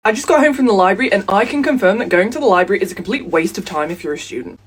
I just got home from the library and I can confirm that going to the library is a complete waste of time if you're a student.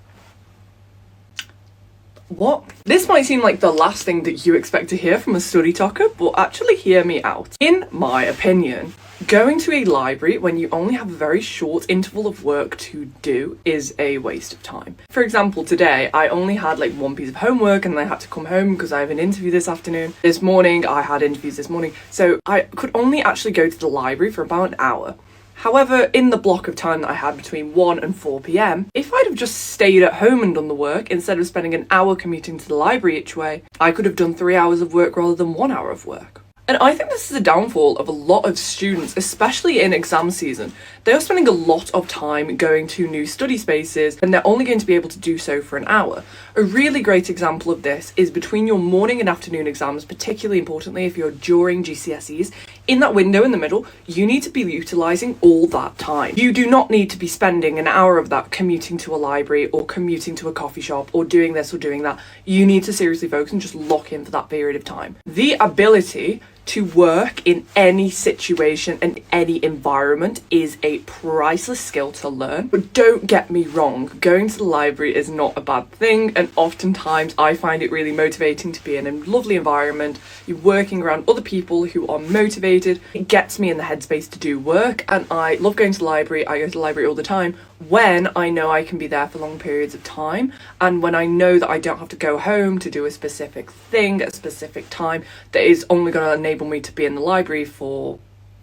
What? This might seem like the last thing that you expect to hear from a study talker, but actually hear me out. In my opinion, going to a library when you only have a very short interval of work to do is a waste of time. For example, today I only had like one piece of homework and then I had to come home because I have an interview this afternoon. This morning I had interviews this morning, so I could only actually go to the library for about an hour. However, in the block of time that I had between 1 and 4 p.m, if I'd have just stayed at home and done the work instead of spending an hour commuting to the library each way, I could have done 3 hours of work rather than 1 hour of work. And I think this is a downfall of a lot of students, especially in exam season. They are spending a lot of time going to new study spaces and they're only going to be able to do so for an hour. A really great example of this is between your morning and afternoon exams, particularly importantly if you're during GCSEs. In that window in the middle, you need to be utilising all that time. You do not need to be spending an hour of that commuting to a library or commuting to a coffee shop or doing this or doing that. You need to seriously focus and just lock in for that period of time. The ability to work in any situation and any environment is a priceless skill to learn. But don't get me wrong, going to the library is not a bad thing, and oftentimes I find it really motivating to be in a lovely environment. You're working around other people who are motivated. It gets me in the headspace to do work, and I love going to the library. I go to the library all the time when I know I can be there for long periods of time, and when I know that I don't have to go home to do a specific thing at a specific time that is only going to enable me to be in the library for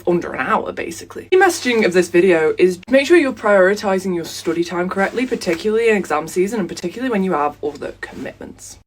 under an hour, basically. The messaging of this video is make sure you're prioritising your study time correctly, particularly in exam season and particularly when you have other commitments.